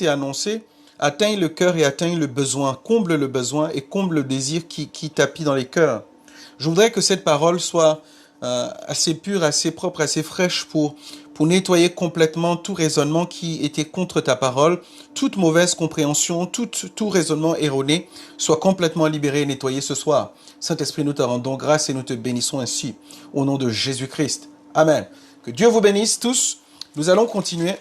est annoncée atteigne le cœur et atteigne le besoin, comble le besoin et comble le désir qui tapit dans les cœurs. Je voudrais que cette parole soit assez pure, assez propre, assez fraîche pour nettoyer complètement tout raisonnement qui était contre ta parole, toute mauvaise compréhension, tout raisonnement erroné soit complètement libéré et nettoyé ce soir. Saint-Esprit, nous te rendons grâce et nous te bénissons ainsi, au nom de Jésus-Christ. Amen. Que Dieu vous bénisse tous. Nous allons continuer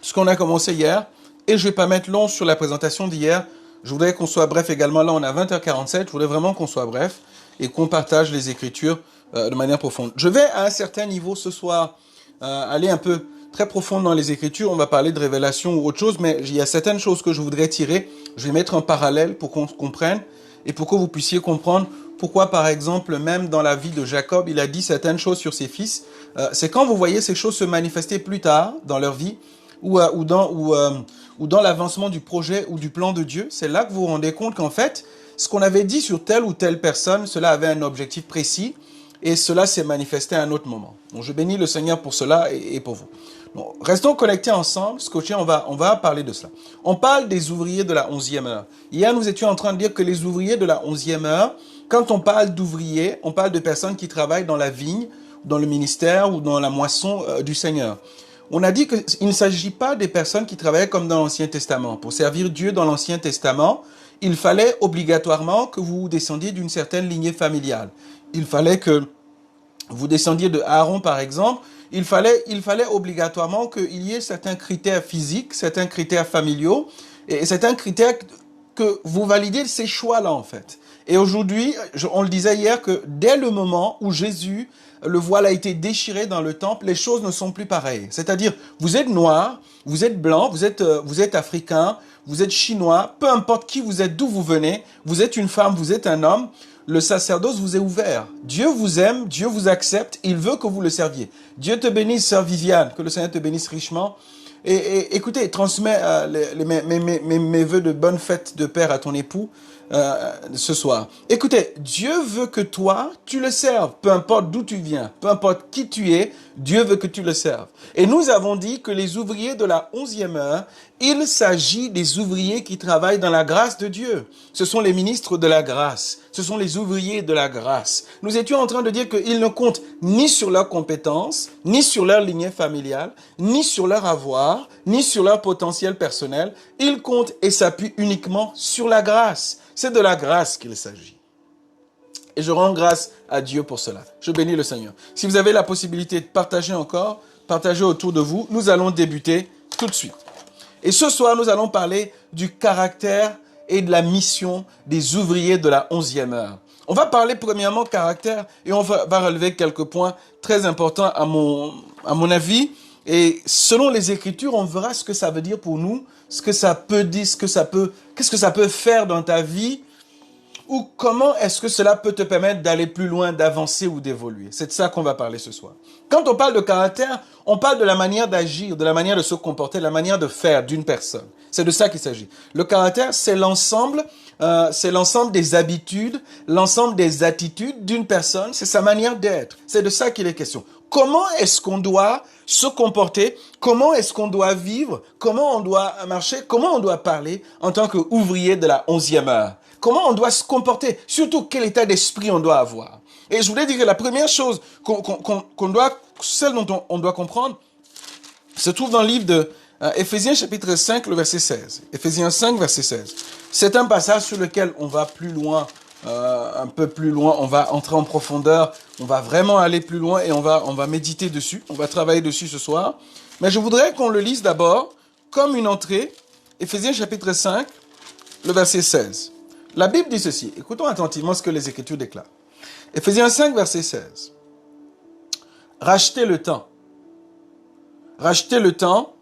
ce qu'on a commencé hier et je ne vais pas mettre long sur la présentation d'hier. Je voudrais qu'on soit bref également. Là, on a 20h47. Je voudrais vraiment qu'on soit bref et qu'on partage les Écritures de manière profonde. Je vais à un certain niveau ce soir aller un peu très profond dans les Écritures. On va parler de révélation ou autre chose, mais il y a certaines choses que je voudrais tirer. Je vais mettre en parallèle pour qu'on comprenne et pour que vous puissiez comprendre pourquoi, par exemple, même dans la vie de Jacob, il a dit certaines choses sur ses fils. C'est quand vous voyez ces choses se manifester plus tard dans leur vie ou dans l'avancement du projet ou du plan de Dieu, c'est là que vous vous rendez compte qu'en fait, ce qu'on avait dit sur telle ou telle personne, cela avait un objectif précis et cela s'est manifesté à un autre moment. Donc, je bénis le Seigneur pour cela et pour vous. Donc, restons connectés ensemble, scotchés, on va parler de cela. On parle des ouvriers de la 11e heure. Hier, nous étions en train de dire que les ouvriers de la 11e heure, quand on parle d'ouvriers, on parle de personnes qui travaillent dans la vigne, dans le ministère ou dans la moisson du Seigneur. On a dit qu'il ne s'agit pas des personnes qui travaillaient comme dans l'Ancien Testament. Pour servir Dieu dans l'Ancien Testament, il fallait obligatoirement que vous descendiez d'une certaine lignée familiale. Il fallait que vous descendiez de Aaron, par exemple. Il fallait obligatoirement qu'il y ait certains critères physiques, certains critères familiaux et certains critères que vous validiez ces choix-là, en fait. Et aujourd'hui, on le disait hier que dès le moment où Jésus, le voile a été déchiré dans le temple, les choses ne sont plus pareilles. C'est-à-dire, vous êtes noir, vous êtes blanc, vous êtes africain, vous êtes chinois, peu importe qui vous êtes, d'où vous venez, vous êtes une femme, vous êtes un homme, le sacerdoce vous est ouvert. Dieu vous aime, Dieu vous accepte, il veut que vous le serviez. Dieu te bénisse, sœur Viviane, que le Seigneur te bénisse richement. Et écoutez, transmets mes vœux de bonne fête de Père à ton époux ce soir. Écoutez, Dieu veut que toi, tu le serves. Peu importe d'où tu viens, peu importe qui tu es, Dieu veut que tu le serves. Et nous avons dit que les ouvriers de la 11e heure, il s'agit des ouvriers qui travaillent dans la grâce de Dieu. Ce sont les ministres de la grâce. Ce sont les ouvriers de la grâce. Nous étions en train de dire qu'ils ne comptent ni sur leurs compétences, ni sur leur lignée familiale, ni sur leur avoir, ni sur leur potentiel personnel. Ils comptent et s'appuient uniquement sur la grâce. C'est de la grâce qu'il s'agit. Et je rends grâce à Dieu pour cela. Je bénis le Seigneur. Si vous avez la possibilité de partager encore, partagez autour de vous. Nous allons débuter tout de suite. Et ce soir, nous allons parler du caractère et de la mission des ouvriers de la 11e heure. On va parler premièrement caractère et on va relever quelques points très importants à mon avis. Et selon les Écritures, on verra ce que ça veut dire pour nous, ce que ça peut dire, qu'est-ce que ça peut faire dans ta vie, ou comment est-ce que cela peut te permettre d'aller plus loin, d'avancer ou d'évoluer. C'est de ça qu'on va parler ce soir. Quand on parle de caractère, on parle de la manière d'agir, de la manière de se comporter, de la manière de faire d'une personne. C'est de ça qu'il s'agit. Le caractère, c'est l'ensemble des habitudes, l'ensemble des attitudes d'une personne, c'est sa manière d'être. C'est de ça qu'il est question. Comment est-ce qu'on doit se comporter? Comment est-ce qu'on doit vivre? Comment on doit marcher? Comment on doit parler en tant qu'ouvrier de la 11e heure? Comment on doit se comporter? Surtout, quel état d'esprit on doit avoir? Et je voulais dire que la première chose celle dont on doit comprendre, se trouve dans le livre de Éphésiens chapitre 5, le verset 16. Éphésiens 5, verset 16. C'est un passage sur lequel on va plus loin, un peu plus loin, on va entrer en profondeur, on va vraiment aller plus loin et on va méditer dessus, on va travailler dessus ce soir. Mais je voudrais qu'on le lise d'abord comme une entrée, Éphésiens chapitre 5, le verset 16. La Bible dit ceci, écoutons attentivement ce que les Écritures déclarent. Éphésiens 5, verset 16. Rachetez le temps. Rachetez le temps,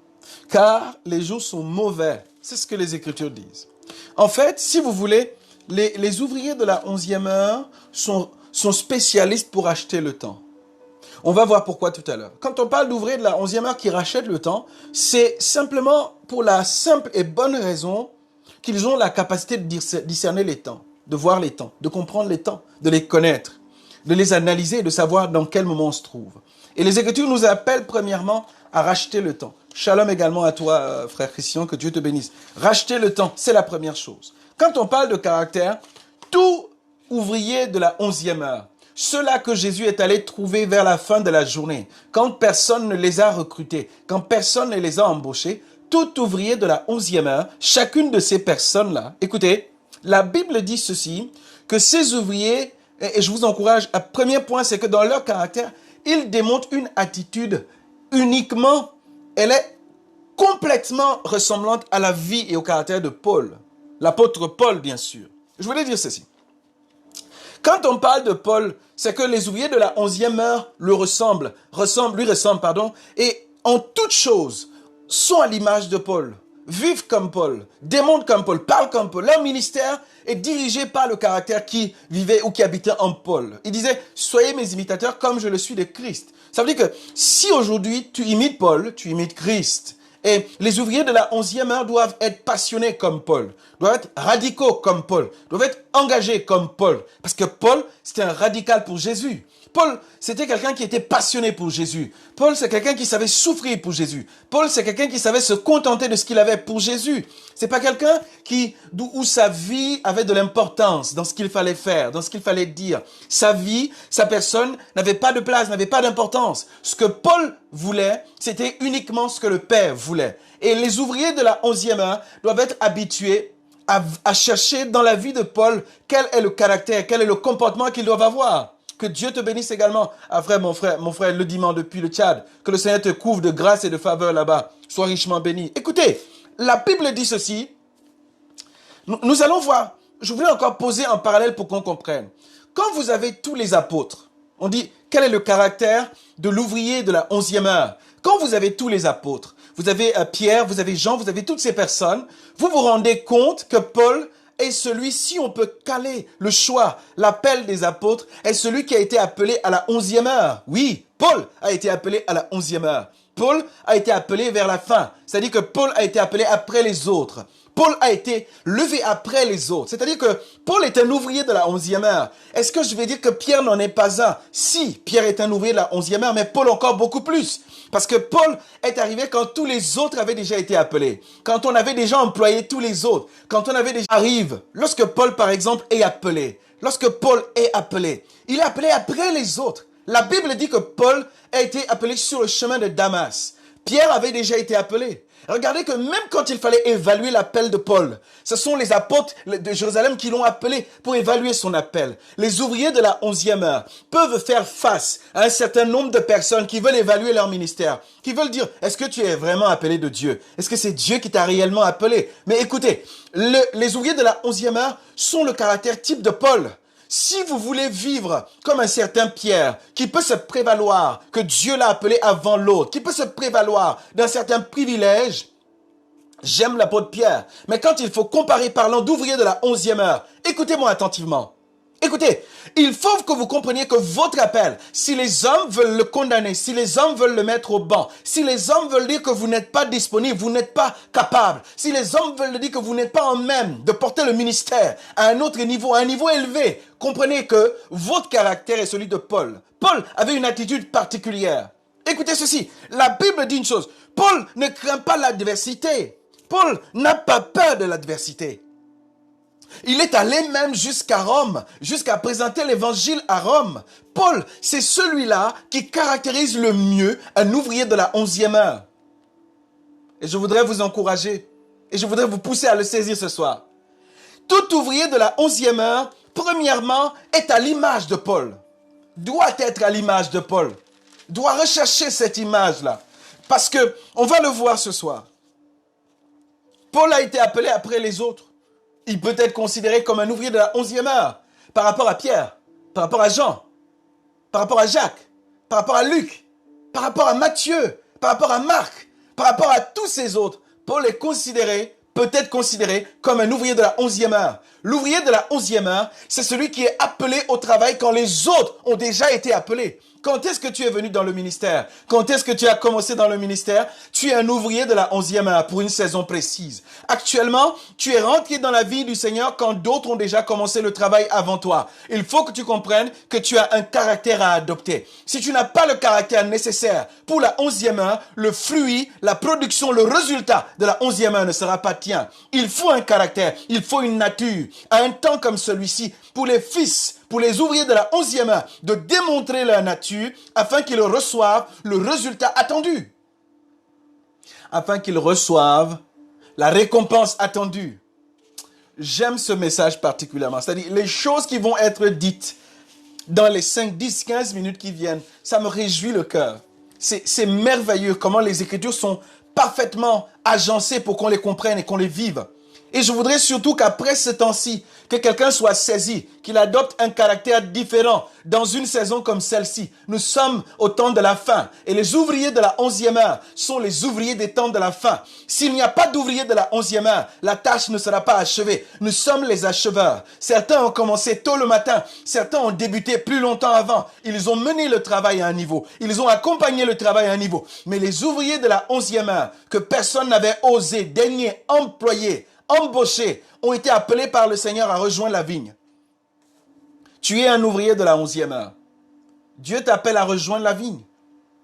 car les jours sont mauvais. C'est ce que les Écritures disent. En fait, si vous voulez, les ouvriers de la 11e heure sont spécialistes pour acheter le temps. On va voir pourquoi tout à l'heure. Quand on parle d'ouvriers de la 11e heure qui rachètent le temps, c'est simplement pour la simple et bonne raison qu'ils ont la capacité de discerner les temps, de voir les temps, de comprendre les temps, de les connaître, de les analyser et de savoir dans quel moment on se trouve. Et les Écritures nous appellent premièrement à racheter le temps. Shalom également à toi, frère Christian, que Dieu te bénisse. Racheter le temps, c'est la première chose. Quand on parle de caractère, tout ouvrier de la 11e heure, ceux-là que Jésus est allé trouver vers la fin de la journée, quand personne ne les a recrutés, quand personne ne les a embauchés, tout ouvrier de la 11e heure, chacune de ces personnes-là, écoutez, la Bible dit ceci, que ces ouvriers, et je vous encourage, un premier point, c'est que dans leur caractère, ils démontrent une attitude uniquement, elle est complètement ressemblante à la vie et au caractère de Paul. L'apôtre Paul, bien sûr. Je voulais dire ceci. Quand on parle de Paul, c'est que les ouvriers de la 11e heure lui ressemblent, et en toute chose sont à l'image de Paul, vivent comme Paul, démontrent comme Paul, parlent comme Paul. Leur ministère est dirigé par le caractère qui vivait ou qui habitait en Paul. Il disait, soyez mes imitateurs comme je le suis de Christ. Ça veut dire que si aujourd'hui tu imites Paul, tu imites Christ. Et les ouvriers de la 11e heure doivent être passionnés comme Paul, doivent être radicaux comme Paul, doivent être engagés comme Paul. Parce que Paul, c'était un radical pour Jésus. Paul, c'était quelqu'un qui était passionné pour Jésus. Paul, c'est quelqu'un qui savait souffrir pour Jésus. Paul, c'est quelqu'un qui savait se contenter de ce qu'il avait pour Jésus. C'est pas quelqu'un où sa vie avait de l'importance dans ce qu'il fallait faire, dans ce qu'il fallait dire. Sa vie, sa personne n'avait pas de place, n'avait pas d'importance. Ce que Paul voulait, c'était uniquement ce que le Père voulait. Et les ouvriers de la 11e heure doivent être habitués à chercher dans la vie de Paul quel est le caractère, quel est le comportement qu'ils doivent avoir. Que Dieu te bénisse également. Ah mon frère le dimanche depuis le Tchad. Que le Seigneur te couvre de grâce et de faveur là-bas. Sois richement béni. Écoutez, la Bible dit ceci. Nous allons voir. Je voulais encore poser un parallèle pour qu'on comprenne. Quand vous avez tous les apôtres, on dit quel est le caractère de l'ouvrier de la 11e heure. Quand vous avez tous les apôtres, vous avez Pierre, vous avez Jean, vous avez toutes ces personnes, vous vous rendez compte que Paul est celui, si on peut caler le choix, l'appel des apôtres, est celui qui a été appelé à la 11e heure. Oui, Paul a été appelé à la 11e heure. Paul a été appelé vers la fin. C'est-à-dire que Paul a été appelé après les autres. Paul a été levé après les autres. C'est-à-dire que Paul est un ouvrier de la 11e heure. Est-ce que je vais dire que Pierre n'en est pas un? Si, Pierre est un ouvrier de la 11e heure, mais Paul encore beaucoup plus. Parce que Paul est arrivé quand tous les autres avaient déjà été appelés. Quand on avait déjà employé tous les autres. Quand on avait déjà arrivé. Lorsque Paul, par exemple, est appelé. Lorsque Paul est appelé. Il est appelé après les autres. La Bible dit que Paul a été appelé sur le chemin de Damas. Pierre avait déjà été appelé. Regardez que même quand il fallait évaluer l'appel de Paul, ce sont les apôtres de Jérusalem qui l'ont appelé pour évaluer son appel. Les ouvriers de la 11e heure peuvent faire face à un certain nombre de personnes qui veulent évaluer leur ministère, qui veulent dire, est-ce que tu es vraiment appelé de Dieu? Est-ce que c'est Dieu qui t'a réellement appelé? Mais écoutez, les ouvriers de la 11e heure sont le caractère type de Paul. Si vous voulez vivre comme un certain Pierre, qui peut se prévaloir que Dieu l'a appelé avant l'autre, qui peut se prévaloir d'un certain privilège, j'aime l'apôtre Pierre. Mais quand il faut comparer parlant d'ouvrier de la 11e heure, écoutez-moi attentivement. Écoutez, il faut que vous compreniez que votre appel, si les hommes veulent le condamner, si les hommes veulent le mettre au banc, si les hommes veulent dire que vous n'êtes pas disponible, vous n'êtes pas capable, si les hommes veulent dire que vous n'êtes pas en même de porter le ministère à un autre niveau, à un niveau élevé, comprenez que votre caractère est celui de Paul. Paul avait une attitude particulière. Écoutez ceci, la Bible dit une chose, Paul ne craint pas l'adversité. Paul n'a pas peur de l'adversité. Il est allé même jusqu'à Rome, jusqu'à présenter l'évangile à Rome. Paul, c'est celui-là qui caractérise le mieux un ouvrier de la 11e heure. Et je voudrais vous encourager, et je voudrais vous pousser à le saisir ce soir. Tout ouvrier de la 11e heure, premièrement, est à l'image de Paul. Doit être à l'image de Paul. Doit rechercher cette image-là. Parce que, on va le voir ce soir. Paul a été appelé après les autres. Il peut être considéré comme un ouvrier de la 11e heure par rapport à Pierre, par rapport à Jean, par rapport à Jacques, par rapport à Luc, par rapport à Matthieu, par rapport à Marc, par rapport à tous ces autres. Paul est peut être considéré comme un ouvrier de la 11e heure. L'ouvrier de la 11e heure, c'est celui qui est appelé au travail quand les autres ont déjà été appelés. Quand est-ce que tu es venu dans le ministère? Quand est-ce que tu as commencé dans le ministère? Tu es un ouvrier de la 11e heure pour une saison précise. Actuellement, tu es rentré dans la vie du Seigneur quand d'autres ont déjà commencé le travail avant toi. Il faut que tu comprennes que tu as un caractère à adopter. Si tu n'as pas le caractère nécessaire pour la 11e heure, le fruit, la production, le résultat de la 11e heure ne sera pas tien. Il faut un caractère, il faut une nature. À un temps comme celui-ci, pour les fils, pour les ouvriers de la 11e heure, de démontrer leur nature afin qu'ils reçoivent le résultat attendu. Afin qu'ils reçoivent la récompense attendue. J'aime ce message particulièrement. C'est-à-dire, les choses qui vont être dites dans les 5, 10, 15 minutes qui viennent, ça me réjouit le cœur. C'est merveilleux comment les Écritures sont parfaitement agencées pour qu'on les comprenne et qu'on les vive. Et je voudrais surtout qu'après ce temps-ci, que quelqu'un soit saisi, qu'il adopte un caractère différent dans une saison comme celle-ci. Nous sommes au temps de la fin et les ouvriers de la 11e heure sont les ouvriers des temps de la fin. S'il n'y a pas d'ouvriers de la 11e heure, la tâche ne sera pas achevée. Nous sommes les acheveurs. Certains ont commencé tôt le matin, certains ont débuté plus longtemps avant. Ils ont mené le travail à un niveau, ils ont accompagné le travail à un niveau. Mais les ouvriers de la 11e heure, que personne n'avait osé, daigné, employer, embauchés, ont été appelés par le Seigneur à rejoindre la vigne. Tu es un ouvrier de la 11e heure. Dieu t'appelle à rejoindre la vigne.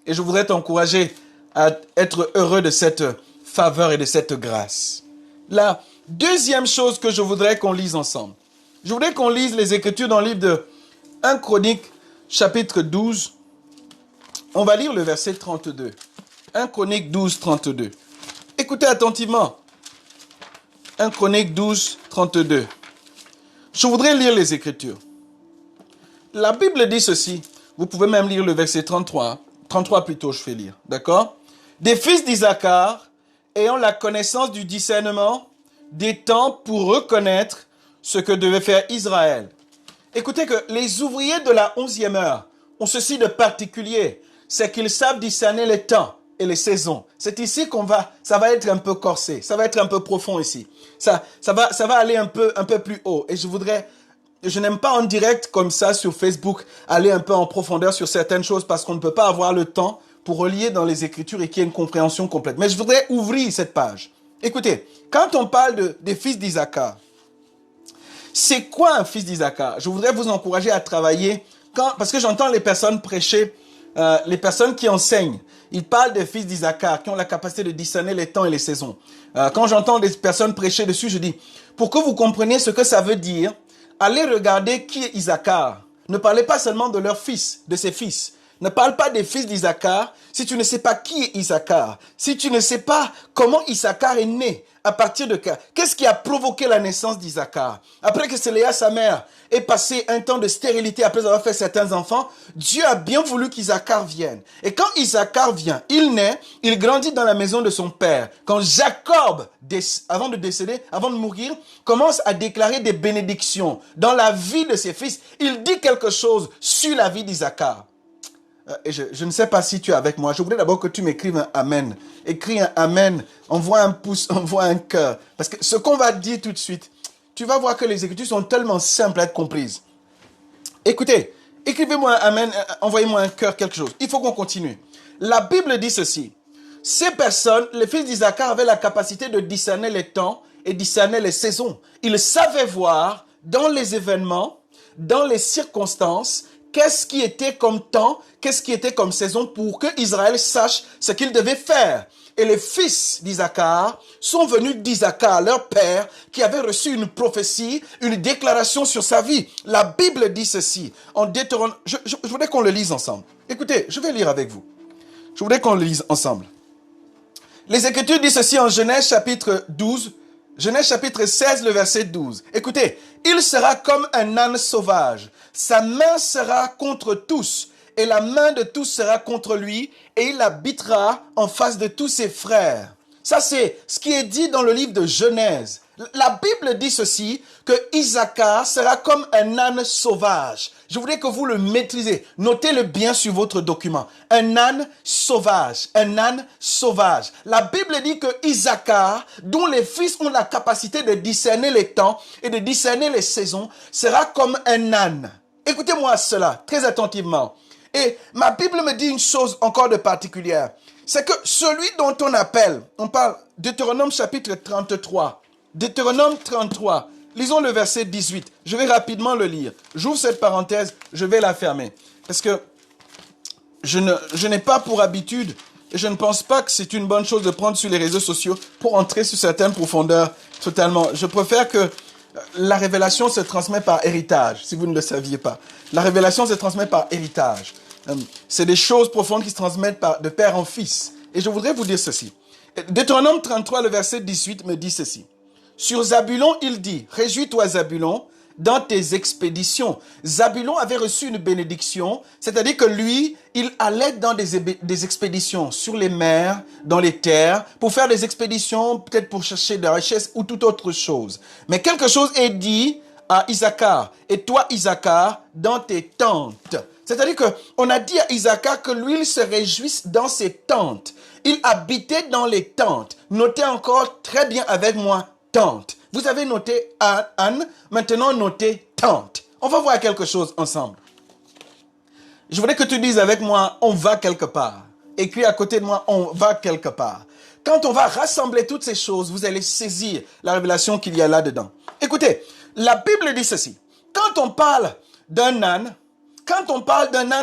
Et je voudrais t'encourager à être heureux de cette faveur et de cette grâce. La deuxième chose que je voudrais qu'on lise ensemble. Je voudrais qu'on lise les Écritures dans le livre de 1 Chronique, chapitre 12. On va lire le verset 32. 1 Chronique 12, 32. Écoutez attentivement. 1 Chronique 12, 32. Je voudrais lire les Écritures. La Bible dit ceci. Vous pouvez même lire le verset 33. 33 plutôt, je fais lire. D'accord? Des fils d'Isaacar, ayant la connaissance du discernement, des temps pour reconnaître ce que devait faire Israël. Écoutez que les ouvriers de la 11e heure ont ceci de particulier. C'est qu'ils savent discerner les temps et les saisons. C'est ici ça va être un peu corsé, ça va être un peu profond ici. Ça va aller un peu plus haut. Et je n'aime pas en direct comme ça sur Facebook aller un peu en profondeur sur certaines choses parce qu'on ne peut pas avoir le temps pour relier dans les Écritures et qu'il y ait une compréhension complète. Mais je voudrais ouvrir cette page. Écoutez, quand on parle des fils d'Isaacar, c'est quoi un fils d'Isaacar? Je voudrais vous encourager à travailler parce que j'entends les personnes prêcher, les personnes qui enseignent. Ils parlent des fils d'Isaacar qui ont la capacité de discerner les temps et les saisons. Quand j'entends des personnes prêcher dessus, je dis, pour que vous compreniez ce que ça veut dire, allez regarder qui est Isaacar. Ne parlez pas seulement de leurs fils, de ses fils. Ne parle pas des fils d'Isaacar si tu ne sais pas qui est Isaacar. Si tu ne sais pas comment Isaacar est né, à partir de quoi. Qu'est-ce qui a provoqué la naissance d'Isaacar? Après que Léa, sa mère, ait passé un temps de stérilité après avoir fait certains enfants, Dieu a bien voulu qu'Isaacar vienne. Et quand Isaacar vient, il naît, il grandit dans la maison de son père. Quand Jacob, avant de décéder, avant de mourir, commence à déclarer des bénédictions dans la vie de ses fils, il dit quelque chose sur la vie d'Isaacar. Et je ne sais pas si tu es avec moi. Je voudrais d'abord que tu m'écrives un Amen. Écris un Amen. Envoie un pouce, envoie un cœur. Parce que ce qu'on va dire tout de suite, tu vas voir que les Écritures sont tellement simples à être comprises. Écoutez, écrivez-moi un Amen, envoyez-moi un cœur, quelque chose. Il faut qu'on continue. La Bible dit ceci. Ces personnes, les fils d'Isaacar, avaient la capacité de discerner les temps et discerner les saisons. Ils savaient voir dans les événements, dans les circonstances, qu'est-ce qui était comme temps, qu'est-ce qui était comme saison pour que Israël sache ce qu'il devait faire. Et les fils d'Isaacar sont venus d'Isaacar, leur père, qui avait reçu une prophétie, une déclaration sur sa vie. La Bible dit ceci. En Deutéronome, je voudrais qu'on le lise ensemble. Écoutez, je vais lire avec vous. Je voudrais qu'on le lise ensemble. Les Écritures disent ceci en Genèse chapitre 12, Genèse chapitre 16, le verset 12. Écoutez, il sera comme un âne sauvage. Sa main sera contre tous et la main de tous sera contre lui et il habitera en face de tous ses frères. Ça, c'est ce qui est dit dans le livre de Genèse. La Bible dit ceci, que Isaacar sera comme un âne sauvage. Je voudrais que vous le maîtrisez. Notez-le bien sur votre document. Un âne sauvage. Un âne sauvage. La Bible dit que Isaacar, dont les fils ont la capacité de discerner les temps et de discerner les saisons, sera comme un âne. Écoutez-moi cela très attentivement. Et ma Bible me dit une chose encore de particulière. C'est que celui dont on appelle, on parle Deutéronome chapitre 33. Deutéronome 33. Lisons le verset 18. Je vais rapidement le lire. J'ouvre cette parenthèse, je vais la fermer. Parce que je n'ai pas pour habitude, et je ne pense pas que c'est une bonne chose de prendre sur les réseaux sociaux pour entrer sur certaines profondeurs totalement. Je préfère que la révélation se transmet par héritage, si vous ne le saviez pas. La révélation se transmet par héritage. C'est des choses profondes qui se transmettent de père en fils. Et je voudrais vous dire ceci. Deutéronome 33, le verset 18 me dit ceci. Sur Zabulon, il dit, « Réjouis-toi, Zabulon, dans tes expéditions. » Zabulon avait reçu une bénédiction, c'est-à-dire que lui, il allait dans des expéditions sur les mers, dans les terres, pour faire des expéditions, peut-être pour chercher de la richesse ou toute autre chose. Mais quelque chose est dit à Issachar. « Et toi, Issachar, dans tes tentes. » C'est-à-dire qu'on a dit à Issachar que lui, il se réjouisse dans ses tentes. Il habitait dans les tentes. Notez encore très bien avec moi, tente. Vous avez noté Anne, maintenant notez tente. On va voir quelque chose ensemble. Je voudrais que tu dises avec moi, on va quelque part. Écris à côté de moi, on va quelque part. Quand on va rassembler toutes ces choses, vous allez saisir la révélation qu'il y a là-dedans. Écoutez, la Bible dit ceci. Quand on parle d'un âne,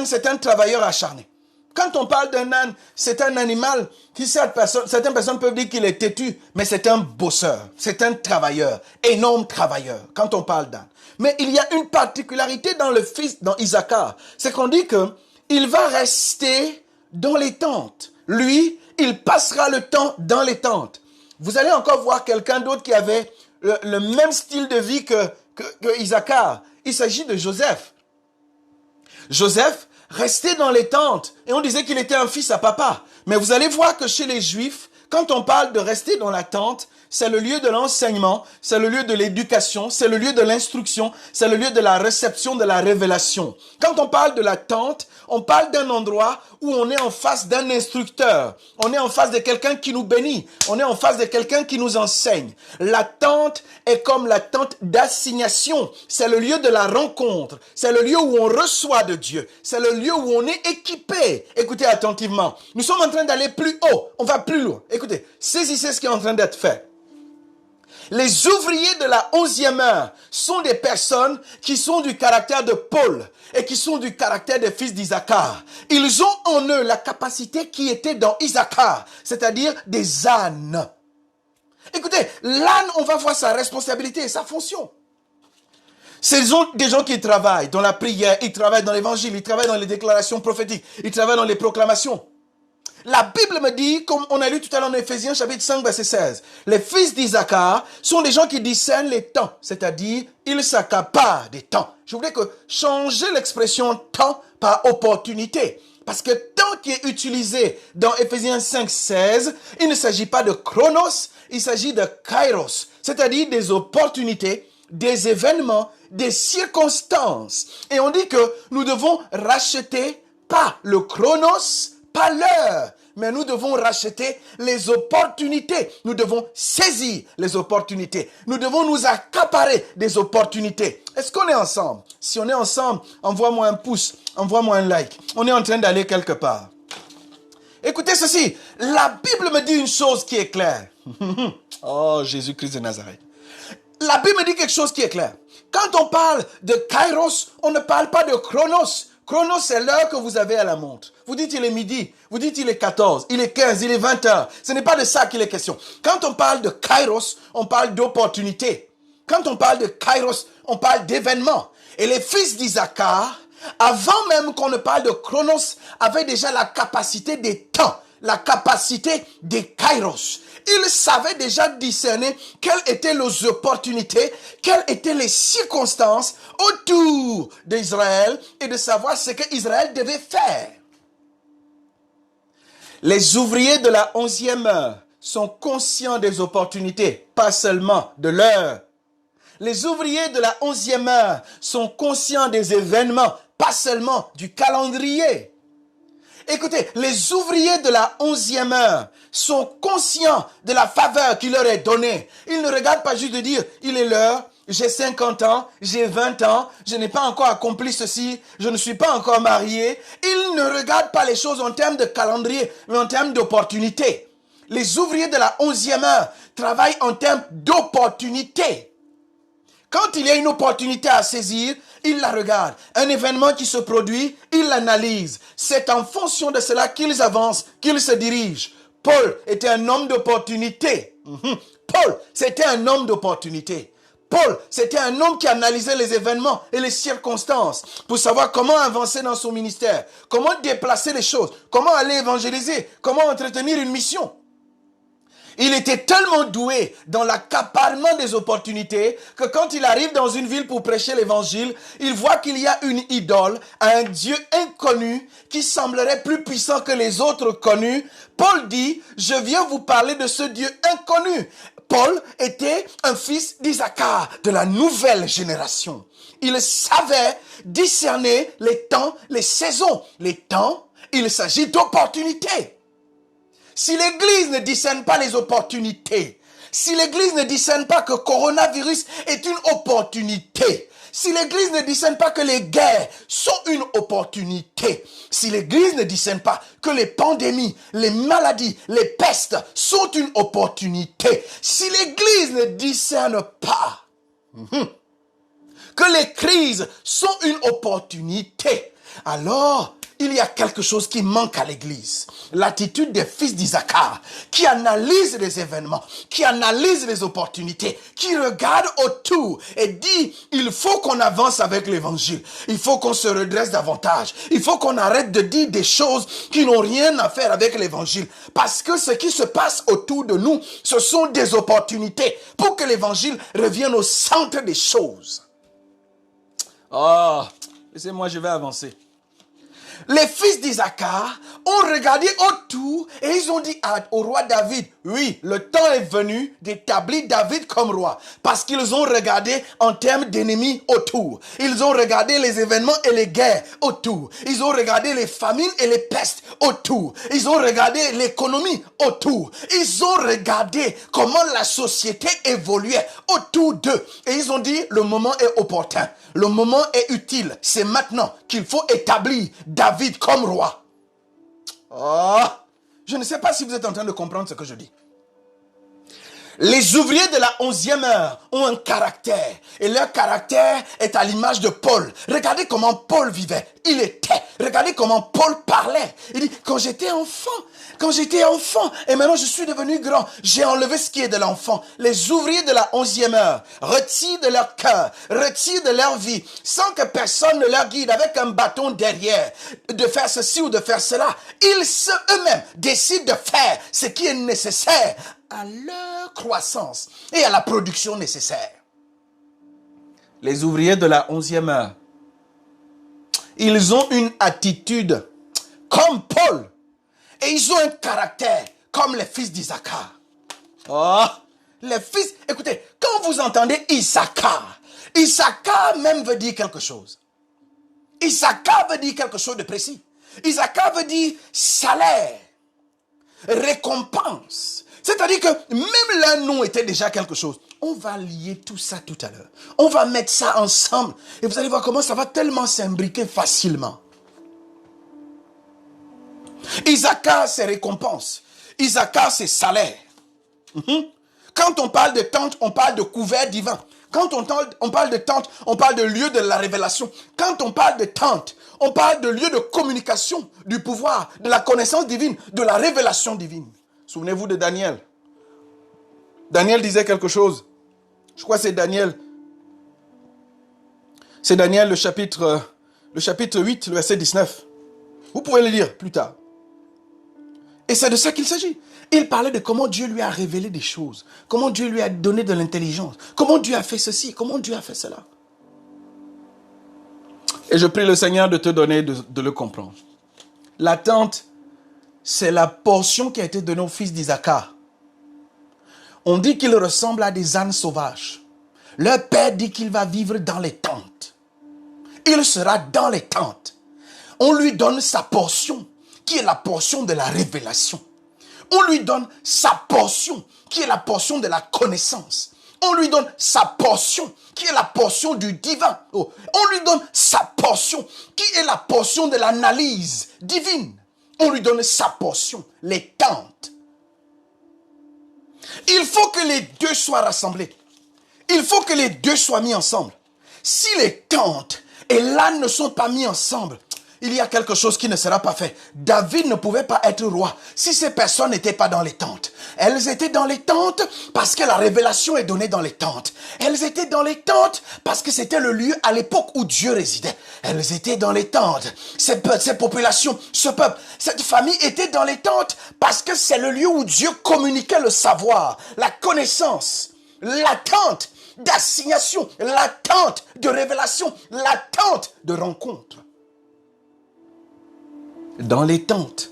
c'est un travailleur acharné. Quand on parle d'un âne, c'est un animal qui, certaines personnes peuvent dire qu'il est têtu, mais c'est un bosseur, c'est un travailleur, énorme travailleur, quand on parle d'âne. Mais il y a une particularité dans Issachar, c'est qu'on dit que il va rester dans les tentes. Lui, il passera le temps dans les tentes. Vous allez encore voir quelqu'un d'autre qui avait le même style de vie que Issachar. Il s'agit de Joseph. Joseph restait dans les tentes et on disait qu'il était un fils à papa. Mais vous allez voir que chez les Juifs, quand on parle de rester dans la tente, c'est le lieu de l'enseignement, c'est le lieu de l'éducation, c'est le lieu de l'instruction, c'est le lieu de la réception de la révélation. Quand on parle de la tente, on parle d'un endroit où on est en face d'un instructeur. On est en face de quelqu'un qui nous bénit. On est en face de quelqu'un qui nous enseigne. La tente est comme la tente d'assignation. C'est le lieu de la rencontre. C'est le lieu où on reçoit de Dieu. C'est le lieu où on est équipé. Écoutez attentivement. Nous sommes en train d'aller plus haut. On va plus loin. Écoutez, saisissez ce qui est en train d'être fait. Les ouvriers de la 11e heure sont des personnes qui sont du caractère de Paul et qui sont du caractère des fils d'Issachar. Ils ont en eux la capacité qui était dans Issachar, c'est-à-dire des ânes. Écoutez, l'âne, on va voir sa responsabilité et sa fonction. Ce sont des gens qui travaillent dans la prière, ils travaillent dans l'évangile, ils travaillent dans les déclarations prophétiques, ils travaillent dans les proclamations. La Bible me dit, comme on a lu tout à l'heure en Éphésiens chapitre 5 verset 16, les fils d'Issachar sont des gens qui discernent les temps, c'est-à-dire ils s'accaparent des temps. Je voudrais que changer l'expression temps par opportunité. Parce que temps qui est utilisé dans Éphésiens 5, 16, il ne s'agit pas de chronos, il s'agit de kairos, c'est-à-dire des opportunités, des événements, des circonstances. Et on dit que nous devons racheter pas le chronos, pas l'heure, mais nous devons racheter les opportunités. Nous devons saisir les opportunités. Nous devons nous accaparer des opportunités. Est-ce qu'on est ensemble? Si on est ensemble, envoie-moi un pouce, envoie-moi un like. On est en train d'aller quelque part. Écoutez ceci, la Bible me dit une chose qui est claire. Oh, Jésus-Christ de Nazareth. La Bible me dit quelque chose qui est clair. Quand on parle de kairos, on ne parle pas de chronos. Chronos, c'est l'heure que vous avez à la montre. Vous dites il est midi, vous dites il est 14, il est 15, il est 20 heures. Ce n'est pas de ça qu'il est question. Quand on parle de kairos, on parle d'opportunité. Quand on parle de kairos, on parle d'événements. Et les fils d'Issachar, avant même qu'on ne parle de chronos, avaient déjà la capacité des temps, la capacité des kairos. Ils savaient déjà discerner quelles étaient les opportunités, quelles étaient les circonstances autour d'Israël et de savoir ce qu'Israël devait faire. Les ouvriers de la 11e heure sont conscients des opportunités, pas seulement de l'heure. Les ouvriers de la 11e heure sont conscients des événements, pas seulement du calendrier. Écoutez, les ouvriers de la 11e heure sont conscients de la faveur qui leur est donnée. Ils ne regardent pas juste de dire, il est l'heure, j'ai 50 ans, j'ai 20 ans, je n'ai pas encore accompli ceci, je ne suis pas encore marié. Ils ne regardent pas les choses en termes de calendrier, mais en termes d'opportunité. Les ouvriers de la 11e heure travaillent en termes d'opportunité. Quand il y a une opportunité à saisir, ils la regardent. Un événement qui se produit, ils l'analysent. C'est en fonction de cela qu'ils avancent, qu'ils se dirigent. Paul était un homme d'opportunité. Paul, c'était un homme d'opportunité. Paul, c'était un homme qui analysait les événements et les circonstances pour savoir comment avancer dans son ministère, comment déplacer les choses, comment aller évangéliser, comment entretenir une mission. Il était tellement doué dans l'accaparement des opportunités que quand il arrive dans une ville pour prêcher l'évangile, il voit qu'il y a une idole, un Dieu inconnu qui semblerait plus puissant que les autres connus. Paul dit, je viens vous parler de ce Dieu inconnu. Paul était un fils d'Isaacar, de la nouvelle génération. Il savait discerner les temps, les saisons. Les temps, il s'agit d'opportunités. Si l'Église ne discerne pas les opportunités, si l'Église ne discerne pas que coronavirus est une opportunité, si l'Église ne discerne pas que les guerres sont une opportunité, si l'Église ne discerne pas que les pandémies, les maladies, les pestes sont une opportunité, si l'Église ne discerne pas que les crises sont une opportunité, alors il y a quelque chose qui manque à l'Église. L'attitude des fils d'Isaacar qui analysent les événements, qui analysent les opportunités, qui regardent autour et dit, il faut qu'on avance avec l'Évangile. Il faut qu'on se redresse davantage. Il faut qu'on arrête de dire des choses qui n'ont rien à faire avec l'Évangile. Parce que ce qui se passe autour de nous, ce sont des opportunités pour que l'Évangile revienne au centre des choses. Oh, laissez-moi, je vais avancer. Les fils d'Isaacar ont regardé autour et ils ont dit au roi David, oui, le temps est venu d'établir David comme roi. Parce qu'ils ont regardé en termes d'ennemis autour. Ils ont regardé les événements et les guerres autour. Ils ont regardé les famines et les pestes autour. Ils ont regardé l'économie autour. Ils ont regardé comment la société évoluait autour d'eux. Et ils ont dit, le moment est opportun. Le moment est utile. C'est maintenant qu'il faut établir David comme roi. Oh, je ne sais pas si vous êtes en train de comprendre ce que je dis. Les ouvriers de la 11e heure ont un caractère. Et leur caractère est à l'image de Paul. Regardez comment Paul vivait. Il était. Regardez comment Paul parlait. Il dit, quand j'étais enfant, et maintenant je suis devenu grand, j'ai enlevé ce qui est de l'enfant. Les ouvriers de la 11e heure retirent de leur cœur, retirent de leur vie, sans que personne ne leur guide avec un bâton derrière, de faire ceci ou de faire cela. Ils eux-mêmes décident de faire ce qui est nécessaire à leur croissance et à la production nécessaire. Les ouvriers de la 11e heure, ils ont une attitude comme Paul et ils ont un caractère comme les fils d'Isaacar. Oh, les fils, écoutez, quand vous entendez Issachar, Issachar même veut dire quelque chose. Issachar veut dire quelque chose de précis. Issachar veut dire salaire, récompense. C'est-à-dire que même leur nom était déjà quelque chose. On va lier tout ça tout à l'heure. On va mettre ça ensemble. Et vous allez voir comment ça va tellement s'imbriquer facilement. Issachar, c'est récompense. Issachar, c'est salaire. Quand on parle de tente, on parle de couvert divin. Quand on parle de tente, on parle de lieu de la révélation. Quand on parle de tente, on parle de lieu de communication, du pouvoir, de la connaissance divine, de la révélation divine. Souvenez-vous de Daniel. Daniel disait quelque chose. Je crois que c'est Daniel. C'est Daniel le chapitre 8, le verset 19. Vous pouvez le lire plus tard. Et c'est de ça qu'il s'agit. Il parlait de comment Dieu lui a révélé des choses. Comment Dieu lui a donné de l'intelligence. Comment Dieu a fait ceci. Comment Dieu a fait cela. Et je prie le Seigneur de te donner de le comprendre. L'attente, c'est la portion qui a été donnée aux fils d'Isaacar. On dit qu'ils ressemblent à des ânes sauvages. Leur père dit qu'il va vivre dans les tentes. Il sera dans les tentes. On lui donne sa portion, qui est la portion de la révélation. On lui donne sa portion, qui est la portion de la connaissance. On lui donne sa portion, qui est la portion du divin. Oh, on lui donne sa portion, qui est la portion de l'analyse divine. On lui donne sa portion, les tentes. Il faut que les deux soient rassemblés. Il faut que les deux soient mis ensemble. Si les tentes et l'âne ne sont pas mis ensemble, il y a quelque chose qui ne sera pas fait. David ne pouvait pas être roi si ces personnes n'étaient pas dans les tentes. Elles étaient dans les tentes parce que la révélation est donnée dans les tentes. Elles étaient dans les tentes parce que c'était le lieu à l'époque où Dieu résidait. Elles étaient dans les tentes. Ces populations, ce peuple, cette famille était dans les tentes parce que c'est le lieu où Dieu communiquait le savoir, la connaissance, l'attente d'assignation, l'attente de révélation, l'attente de rencontre. Dans les tentes,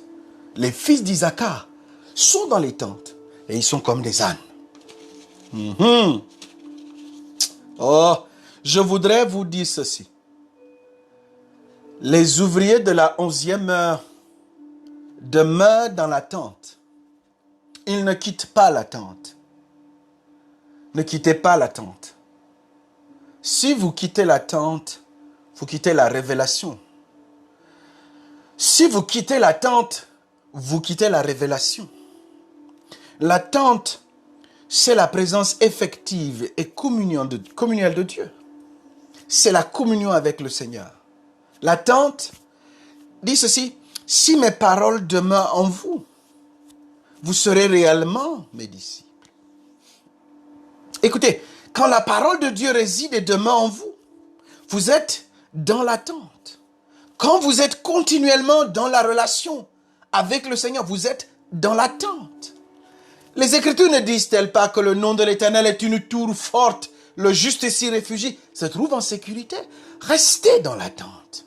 les fils d'Isaacar sont dans les tentes et ils sont comme des ânes. Oh, je voudrais vous dire ceci. Les ouvriers de la 11e heure demeurent dans la tente. Ils ne quittent pas la tente. Ne quittez pas la tente. Si vous quittez la tente, vous quittez la révélation. Si vous quittez la tente, vous quittez la révélation. La tente, c'est la présence effective et communielle de Dieu. C'est la communion avec le Seigneur. La tente dit ceci, si mes paroles demeurent en vous, vous serez réellement mes disciples. Écoutez, quand la parole de Dieu réside et demeure en vous, vous êtes dans l'attente. Quand vous êtes continuellement dans la relation avec le Seigneur, vous êtes dans l'attente. Les Écritures ne disent-elles pas que le nom de l'Éternel est une tour forte, le juste s'y réfugie, se trouve en sécurité? Restez dans l'attente.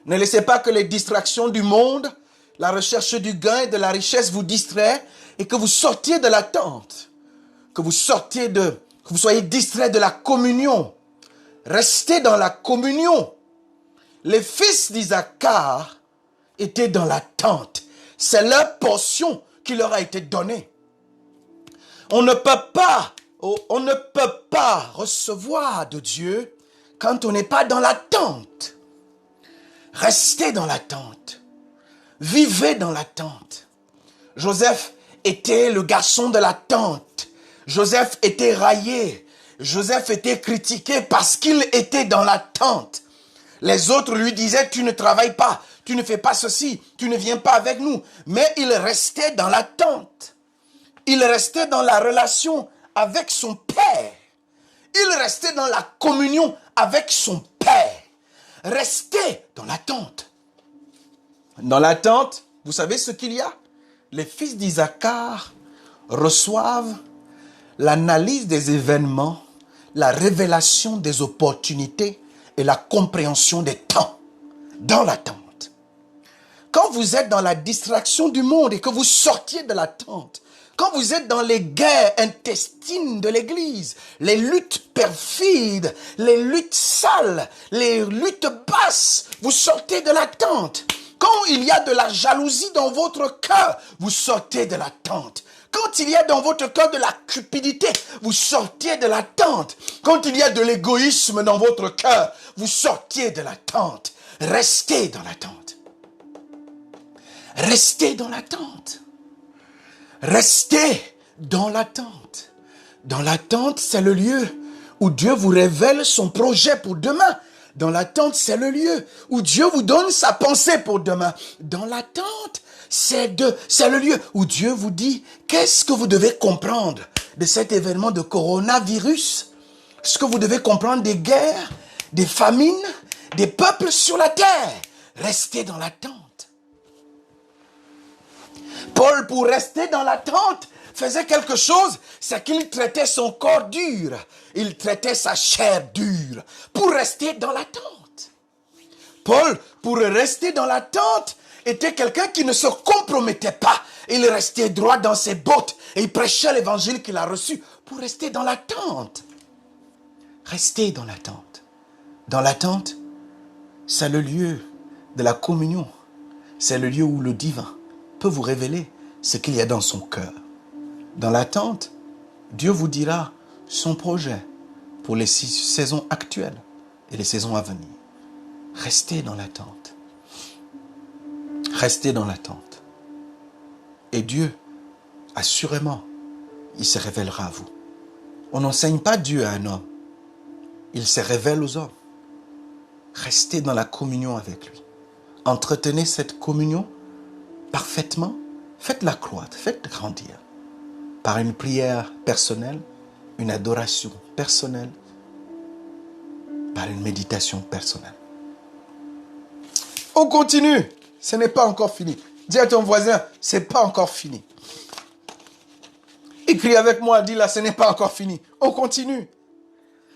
Ne laissez pas que les distractions du monde, la recherche du gain et de la richesse vous distraient et que vous sortiez de l'attente. Que vous soyez distrait de la communion. Restez dans la communion. Les fils d'Isaacar étaient dans l'attente. C'est leur portion qui leur a été donnée. On ne peut pas recevoir de Dieu quand on n'est pas dans l'attente. Restez dans l'attente. Vivez dans l'attente. Joseph était le garçon de l'attente. Joseph était raillé. Joseph était critiqué parce qu'il était dans l'attente. Les autres lui disaient, tu ne travailles pas, tu ne fais pas ceci, tu ne viens pas avec nous. Mais il restait dans l'attente. Il restait dans la relation avec son Père. Il restait dans la communion avec son Père. Restez dans l'attente. Dans l'attente, vous savez ce qu'il y a? Les fils d'Isaacar reçoivent l'analyse des événements, la révélation des opportunités et la compréhension des temps dans l'attente. Quand vous êtes dans la distraction du monde et que vous sortiez de l'attente, quand vous êtes dans les guerres intestines de l'Église, les luttes perfides, les luttes sales, les luttes basses, vous sortez de l'attente. Quand il y a de la jalousie dans votre cœur, vous sortez de l'attente. Quand il y a dans votre cœur de la cupidité, vous sortiez de l'attente. Quand il y a de l'égoïsme dans votre cœur, vous sortiez de l'attente. Restez dans l'attente. Restez dans l'attente. Restez dans l'attente. Dans l'attente, c'est le lieu où Dieu vous révèle son projet pour demain. Dans l'attente, c'est le lieu où Dieu vous donne sa pensée pour demain. Dans l'attente, c'est le lieu où Dieu vous dit qu'est-ce que vous devez comprendre de cet événement de coronavirus. Ce que vous devez comprendre des guerres, des famines, des peuples sur la terre. Restez dans l'attente. Paul, pour rester dans l'attente, faisait quelque chose, c'est qu'il traitait son corps dur. Il traitait sa chair dure pour rester dans l'attente. Paul, pour rester dans l'attente, était quelqu'un qui ne se compromettait pas. Il restait droit dans ses bottes et il prêchait l'évangile qu'il a reçu pour rester dans l'attente. Restez dans l'attente. Dans l'attente, c'est le lieu de la communion. C'est le lieu où le divin peut vous révéler ce qu'il y a dans son cœur. Dans l'attente, Dieu vous dira son projet pour les saisons actuelles et les saisons à venir. Restez dans l'attente. Restez dans l'attente. Et Dieu, assurément, il se révélera à vous. On n'enseigne pas Dieu à un homme. Il se révèle aux hommes. Restez dans la communion avec lui. Entretenez cette communion parfaitement. Faites-la croître, faites-la grandir. Par une prière personnelle, une adoration personnelle, par une méditation personnelle. On continue. Ce n'est pas encore fini. Dis à ton voisin, ce n'est pas encore fini. Écris avec moi, dis là, ce n'est pas encore fini. On continue.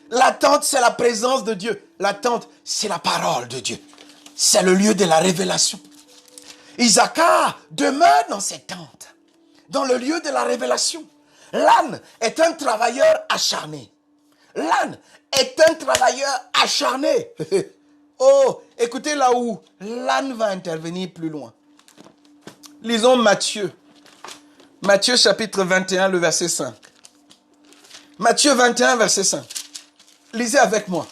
L'attente, c'est la présence de Dieu. L'attente, c'est la parole de Dieu. C'est le lieu de la révélation. Isaacar demeure dans ses tentes, dans le lieu de la révélation. L'âne est un travailleur acharné. L'âne est un travailleur acharné. Oh, écoutez là où l'âne va intervenir plus loin. Lisons Matthieu. Matthieu chapitre 21, le verset 5. Matthieu 21, verset 5. Lisez avec moi.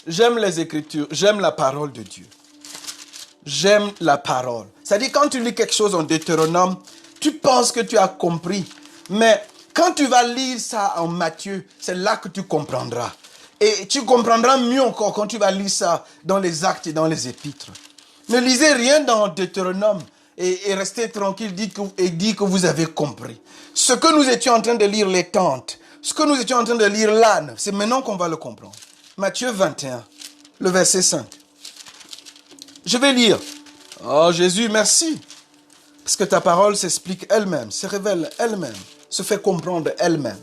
J'aime les Écritures, j'aime la parole de Dieu. J'aime la parole. C'est-à-dire, quand tu lis quelque chose en Deutéronome, tu penses que tu as compris. Mais quand tu vas lire ça en Matthieu, c'est là que tu comprendras. Et tu comprendras mieux encore quand tu vas lire ça dans les actes et dans les épîtres. Ne lisez rien dans Deutéronome et restez tranquille et dites que vous avez compris. Ce que nous étions en train de lire, les tentes, ce que nous étions en train de lire l'âne, c'est maintenant qu'on va le comprendre. Matthieu 21, le verset 5. Je vais lire. Oh Jésus, merci. Parce que ta parole s'explique elle-même, se révèle elle-même, se fait comprendre elle-même.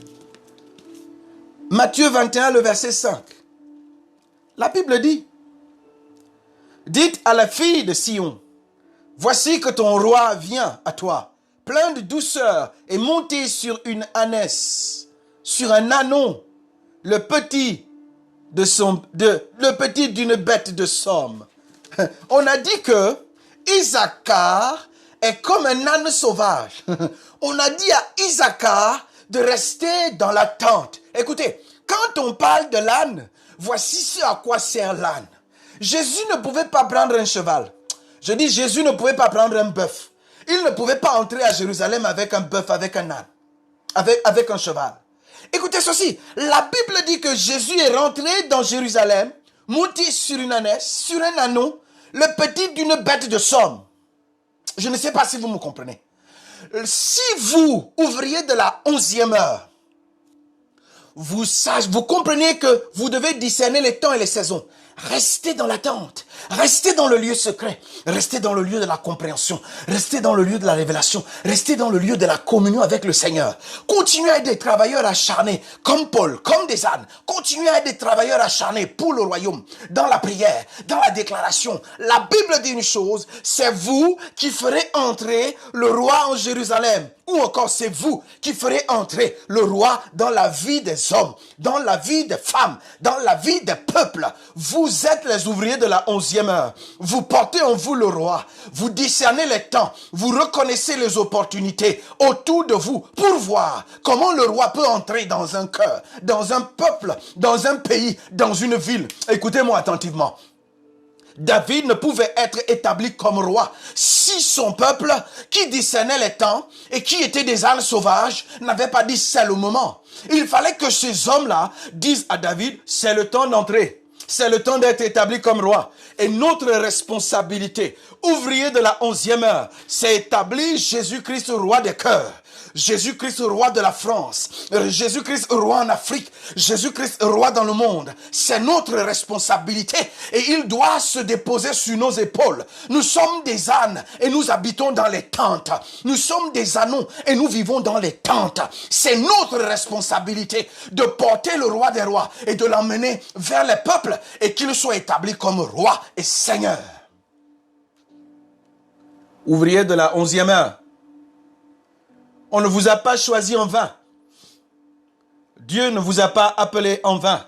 Matthieu 21, le verset 5. La Bible dit, dites à la fille de Sion, voici que ton roi vient à toi, plein de douceur et monté sur une ânesse, sur un ânon, le petit d'une bête de somme. On a dit que Isaacar est comme un âne sauvage. On a dit à Isaacar de rester dans la tente. Écoutez, quand on parle de l'âne, voici ce à quoi sert l'âne. Jésus ne pouvait pas prendre un cheval. Je dis, Jésus ne pouvait pas prendre un bœuf. Il ne pouvait pas entrer à Jérusalem avec un bœuf, avec un âne, avec un cheval. Écoutez ceci, la Bible dit que Jésus est rentré dans Jérusalem, monté sur une ânesse, sur un ânon, le petit d'une bête de somme. Je ne sais pas si vous me comprenez. Si vous ouvriez de la 11e heure, vous comprenez que vous devez discerner les temps et les saisons. Restez dans l'attente. Restez dans le lieu secret. Restez dans le lieu de la compréhension. Restez dans le lieu de la révélation. Restez dans le lieu de la communion avec le Seigneur. Continuez à être des travailleurs acharnés, comme Paul, comme des ânes. Continuez à être des travailleurs acharnés pour le royaume, dans la prière, dans la déclaration. La Bible dit une chose, c'est vous qui ferez entrer le roi en Jérusalem. Ou encore, c'est vous qui ferez entrer le roi dans la vie des hommes, dans la vie des femmes, dans la vie des peuples. Vous êtes les ouvriers de la 11e heure. Vous portez en vous le roi. Vous discernez les temps. Vous reconnaissez les opportunités autour de vous pour voir comment le roi peut entrer dans un cœur, dans un peuple, dans un pays, dans une ville. Écoutez-moi attentivement. David ne pouvait être établi comme roi si son peuple, qui discernait les temps et qui étaient des ânes sauvages, n'avait pas dit c'est le moment. Il fallait que ces hommes-là disent à David, c'est le temps d'entrer. C'est le temps d'être établi comme roi. Et notre responsabilité, ouvrier de la 11e heure, c'est établir Jésus-Christ roi des cœurs. Jésus-Christ roi de la France, Jésus-Christ roi en Afrique, Jésus-Christ roi dans le monde. C'est notre responsabilité et il doit se déposer sur nos épaules. Nous sommes des ânes et nous habitons dans les tentes. Nous sommes des ânons et nous vivons dans les tentes. C'est notre responsabilité de porter le roi des rois et de l'emmener vers les peuples et qu'il soit établi comme roi et seigneur. Ouvrier de la 11e heure. On ne vous a pas choisi en vain. Dieu ne vous a pas appelé en vain.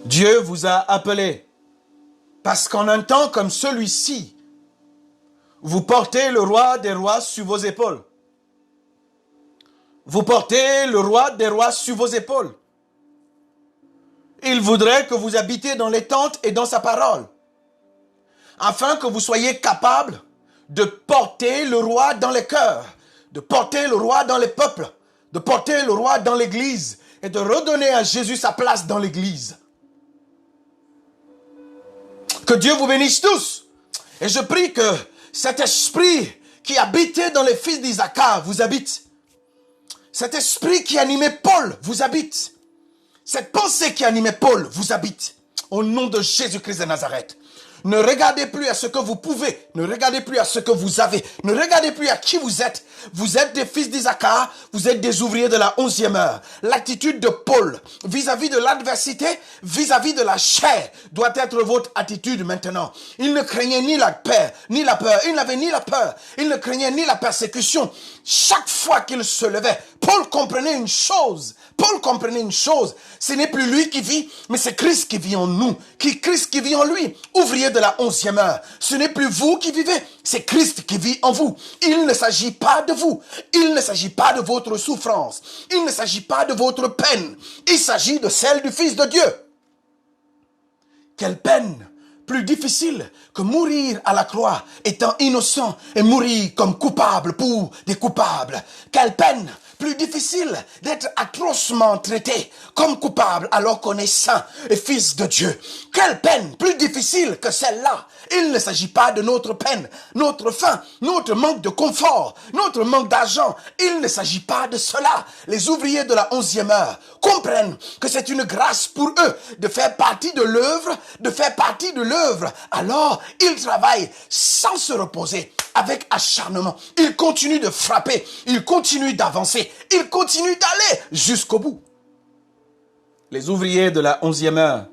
Dieu vous a appelé parce qu'en un temps comme celui-ci, vous portez le roi des rois sur vos épaules. Vous portez le roi des rois sur vos épaules. Il voudrait que vous habitiez dans les tentes et dans sa parole, afin que vous soyez capables de porter le roi dans les cœurs, de porter le roi dans les peuples, de porter le roi dans l'église et de redonner à Jésus sa place dans l'église. Que Dieu vous bénisse tous. Et je prie que cet esprit qui habitait dans les fils d'Isaac vous habite. Cet esprit qui animait Paul vous habite. Cette pensée qui animait Paul vous habite. Au nom de Jésus-Christ de Nazareth. Ne regardez plus à ce que vous pouvez. Ne regardez plus à ce que vous avez. Ne regardez plus à qui vous êtes. Vous êtes des fils d'Isaac. Vous êtes des ouvriers de la 11e heure. L'attitude de Paul vis-à-vis de l'adversité, vis-à-vis de la chair, doit être votre attitude maintenant. Il ne craignait ni la peur, ni la peur. Il n'avait ni la peur. Il ne craignait ni la persécution. Chaque fois qu'il se levait, Paul comprenait une chose. Paul comprenait une chose. Ce n'est plus lui qui vit, mais c'est Christ qui vit en nous. Christ qui vit en lui. Ouvrier de la 11e heure. Ce n'est plus vous qui vivez, c'est Christ qui vit en vous. Il ne s'agit pas de vous. Il ne s'agit pas de votre souffrance. Il ne s'agit pas de votre peine. Il s'agit de celle du Fils de Dieu. Quelle peine plus difficile que mourir à la croix étant innocent et mourir comme coupable pour des coupables. Quelle peine plus difficile d'être atrocement traité comme coupable alors qu'on est saint et fils de Dieu. Quelle peine plus difficile que celle-là. Il ne s'agit pas de notre peine, notre faim, notre manque de confort, notre manque d'argent. Il ne s'agit pas de cela. Les ouvriers de la 11e heure comprennent que c'est une grâce pour eux de faire partie de l'œuvre, Alors, ils travaillent sans se reposer, avec acharnement. Ils continuent de frapper, ils continuent d'avancer, ils continuent d'aller jusqu'au bout. Les ouvriers de la 11e heure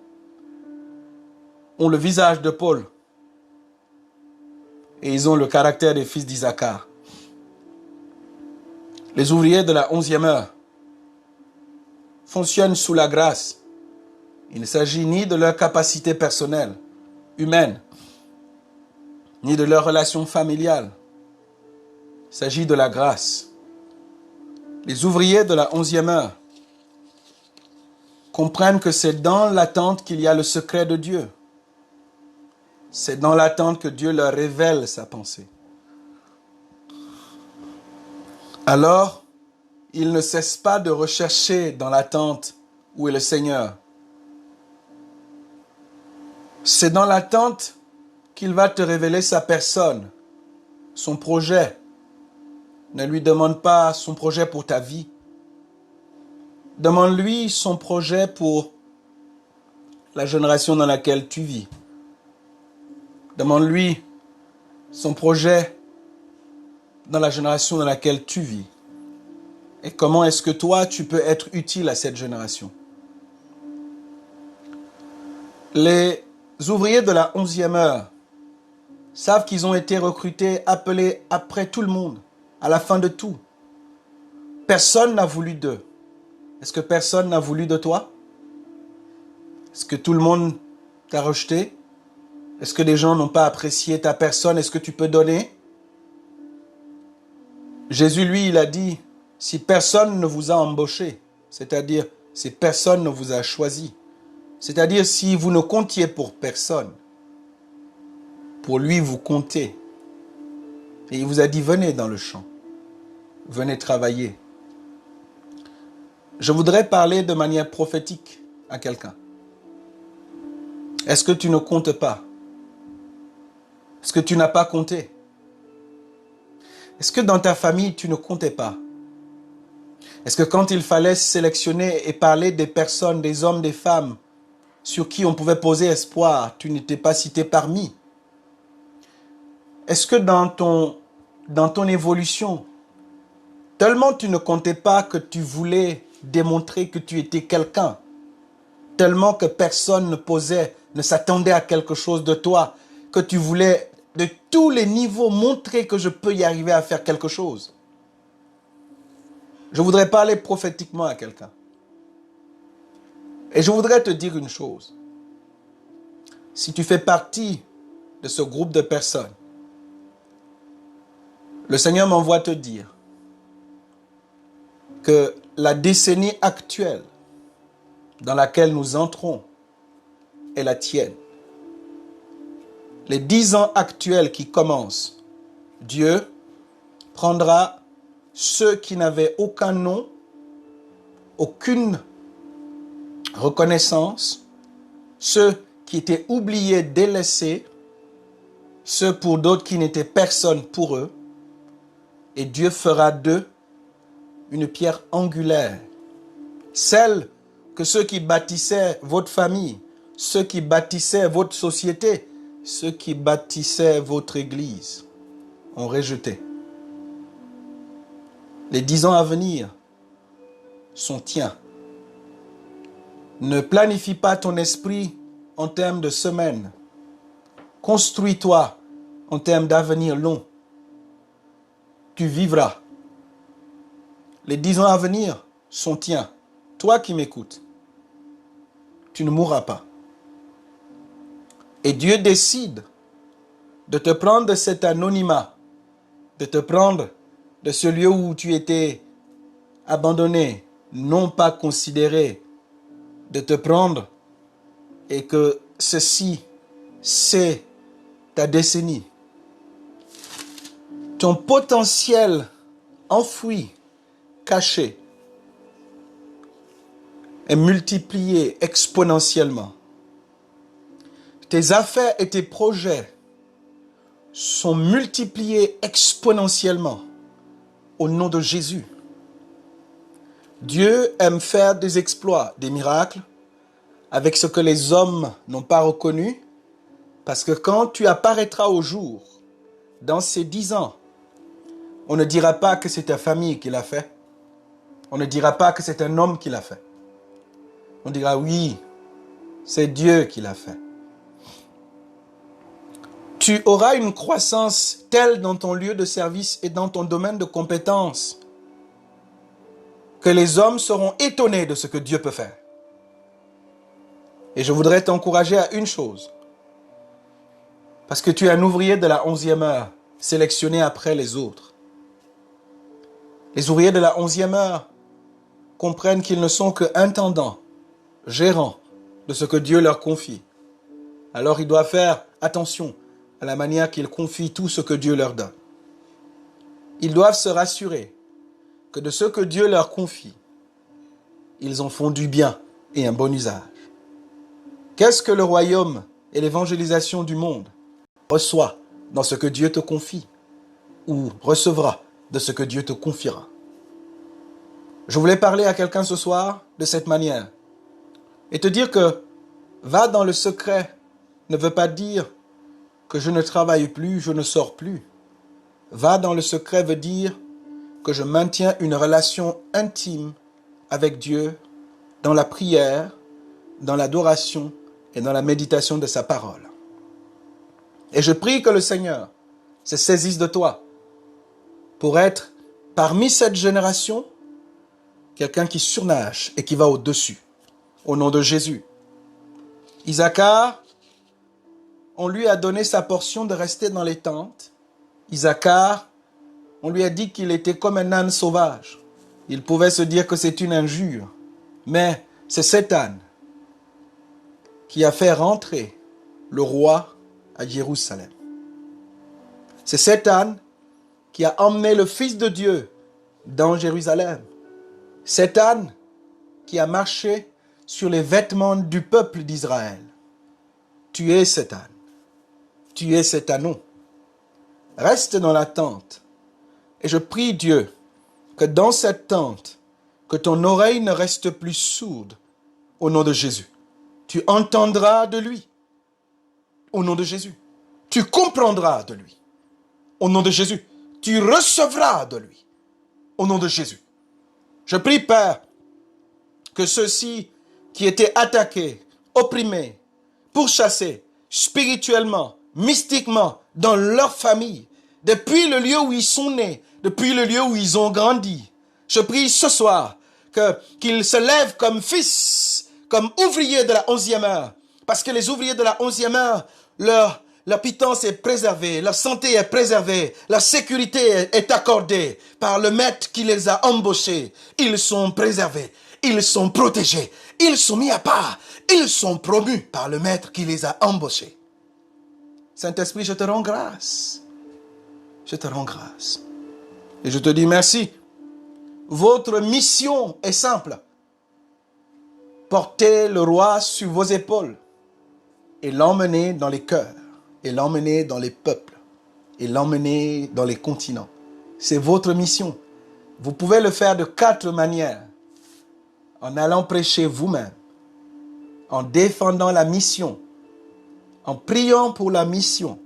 ont le visage de Paul et ils ont le caractère des fils d'Isaac. Les ouvriers de la 11e heure fonctionnent sous la grâce. Il ne s'agit ni de leur capacité personnelle, humaine, ni de leur relation familiale. Il s'agit de la grâce. Les ouvriers de la 11e heure comprennent que c'est dans l'attente qu'il y a le secret de Dieu. C'est dans l'attente que Dieu leur révèle sa pensée. Alors, ils ne cessent pas de rechercher dans l'attente où est le Seigneur. C'est dans l'attente qu'il va te révéler sa personne, son projet. Ne lui demande pas son projet pour ta vie. Demande-lui son projet pour la génération dans laquelle tu vis. Demande-lui son projet dans la génération dans laquelle tu vis. Et comment est-ce que toi, tu peux être utile à cette génération? Les ouvriers de la 11e heure savent qu'ils ont été recrutés, appelés après tout le monde, à la fin de tout. Personne n'a voulu d'eux. Est-ce que personne n'a voulu de toi? Est-ce que tout le monde t'a rejeté? Est-ce que des gens n'ont pas apprécié ta personne? Est-ce que tu peux donner? Jésus, lui, il a dit, si personne ne vous a embauché, c'est-à-dire si personne ne vous a choisi, c'est-à-dire si vous ne comptiez pour personne, pour lui vous comptez. Et il vous a dit, venez dans le champ, venez travailler. Je voudrais parler de manière prophétique à quelqu'un. Est-ce que tu ne comptes pas? Est-ce que tu n'as pas compté? Est-ce que dans ta famille, tu ne comptais pas? Est-ce que quand il fallait sélectionner et parler des personnes, des hommes, des femmes, sur qui on pouvait poser espoir, tu n'étais pas cité parmi? Est-ce que dans ton évolution, tellement tu ne comptais pas que tu voulais démontrer que tu étais quelqu'un, tellement que personne ne s'attendait à quelque chose de toi, que tu voulais de tous les niveaux montrer que je peux y arriver à faire quelque chose? Je voudrais parler prophétiquement à quelqu'un. Et je voudrais te dire une chose. Si tu fais partie de ce groupe de personnes, le Seigneur m'envoie te dire que la décennie actuelle dans laquelle nous entrons est la tienne. Les 10 ans actuels qui commencent, Dieu prendra ceux qui n'avaient aucun nom, aucune reconnaissance, ceux qui étaient oubliés, délaissés, ceux pour d'autres qui n'étaient personne pour eux, et Dieu fera d'eux une pierre angulaire, celle que ceux qui bâtissaient votre famille, ceux qui bâtissaient votre société, ceux qui bâtissaient votre église ont rejeté. Les 10 ans à venir sont tiens. Ne planifie pas ton esprit en termes de semaines. Construis-toi en termes d'avenir long. Tu vivras. Les 10 ans à venir sont tiens. Toi qui m'écoutes, tu ne mourras pas. Et Dieu décide de te prendre de cet anonymat, de te prendre de ce lieu où tu étais abandonné, non pas considéré, de te prendre et que ceci, c'est ta décennie. Ton potentiel enfoui, caché, est multiplié exponentiellement. Tes affaires et tes projets sont multipliés exponentiellement au nom de Jésus. Dieu aime faire des exploits, des miracles, avec ce que les hommes n'ont pas reconnu, parce que quand tu apparaîtras au jour, dans ces 10 ans, on ne dira pas que c'est ta famille qui l'a fait. On ne dira pas que c'est un homme qui l'a fait. On dira oui, c'est Dieu qui l'a fait. Tu auras une croissance telle dans ton lieu de service et dans ton domaine de compétence que les hommes seront étonnés de ce que Dieu peut faire. Et je voudrais t'encourager à une chose. Parce que tu es un ouvrier de la 11e heure, sélectionné après les autres. Les ouvriers de la 11e heure comprennent qu'ils ne sont que intendants, gérants de ce que Dieu leur confie. Alors ils doivent faire attention à la manière qu'ils confient tout ce que Dieu leur donne. Ils doivent se rassurer que de ce que Dieu leur confie, ils en font du bien et un bon usage. Qu'est-ce que le royaume et l'évangélisation du monde reçoit dans ce que Dieu te confie ou recevra de ce que Dieu te confiera? Je voulais parler à quelqu'un ce soir de cette manière et te dire que va dans le secret ne veut pas dire que je ne travaille plus, je ne sors plus. Va dans le secret veut dire que je maintiens une relation intime avec Dieu dans la prière, dans l'adoration et dans la méditation de sa parole. Et je prie que le Seigneur se saisisse de toi pour être parmi cette génération quelqu'un qui surnage et qui va au-dessus. Au nom de Jésus. Isaacar, on lui a donné sa portion de rester dans les tentes. Isaacar, on lui a dit qu'il était comme un âne sauvage. Il pouvait se dire que c'est une injure. Mais c'est cet âne qui a fait rentrer le roi à Jérusalem. C'est cet âne qui a emmené le Fils de Dieu dans Jérusalem. Cet âne qui a marché sur les vêtements du peuple d'Israël. Tu es cet âne. Tu es cet ânon. Reste dans la tente. Et je prie Dieu que dans cette tente, que ton oreille ne reste plus sourde au nom de Jésus. Tu entendras de lui au nom de Jésus. Tu comprendras de lui au nom de Jésus. Tu recevras de lui au nom de Jésus. Je prie, Père, que ceux-ci qui étaient attaqués, opprimés, pourchassés spirituellement, mystiquement, dans leur famille, depuis le lieu où ils sont nés, depuis le lieu où ils ont grandi, je prie ce soir qu'ils se lèvent comme fils, comme ouvriers de la 11e heure, parce que les ouvriers de la 11e heure, leur la pitance est préservée, la santé est préservée, la sécurité est accordée par le maître qui les a embauchés. Ils sont préservés, ils sont protégés, ils sont mis à part, ils sont promus par le maître qui les a embauchés. Saint-Esprit, je te rends grâce. Je te rends grâce. Et je te dis merci. Votre mission est simple. Portez le roi sur vos épaules et l'emmener dans les cœurs, et l'emmener dans les peuples, et l'emmener dans les continents. C'est votre mission. Vous pouvez le faire de 4 manières. En allant prêcher vous-même, en défendant la mission, en priant pour la mission,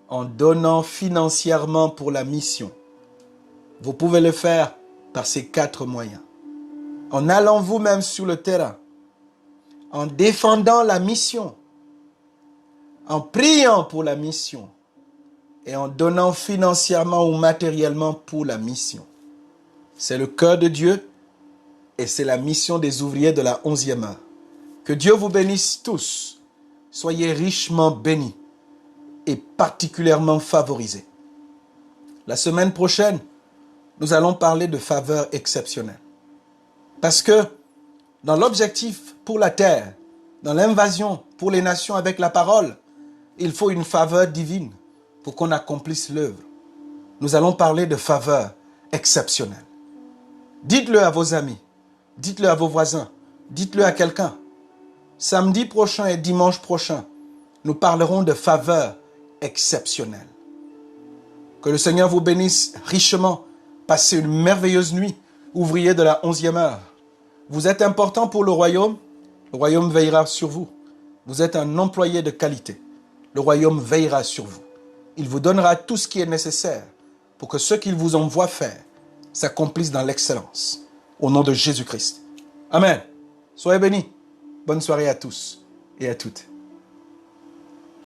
en donnant financièrement pour la mission. Vous pouvez le faire par ces 4 moyens. En allant vous-même sur le terrain, en défendant la mission, en priant pour la mission et en donnant financièrement ou matériellement pour la mission. C'est le cœur de Dieu et c'est la mission des ouvriers de la 11e heure. Que Dieu vous bénisse tous. Soyez richement bénis et particulièrement favorisés. La semaine prochaine, nous allons parler de faveur exceptionnelle. Parce que dans l'objectif pour la terre, dans l'invasion pour les nations avec la parole, il faut une faveur divine pour qu'on accomplisse l'œuvre. Nous allons parler de faveur exceptionnelle. Dites-le à vos amis, dites-le à vos voisins, dites-le à quelqu'un. Samedi prochain et dimanche prochain, nous parlerons de faveur exceptionnelle. Que le Seigneur vous bénisse richement. Passez une merveilleuse nuit, ouvriers de la 11e heure. Vous êtes important pour le royaume veillera sur vous. Vous êtes un employé de qualité. Le royaume veillera sur vous. Il vous donnera tout ce qui est nécessaire pour que ce qu'il vous envoie faire s'accomplisse dans l'excellence. Au nom de Jésus-Christ. Amen. Soyez bénis. Bonne soirée à tous et à toutes.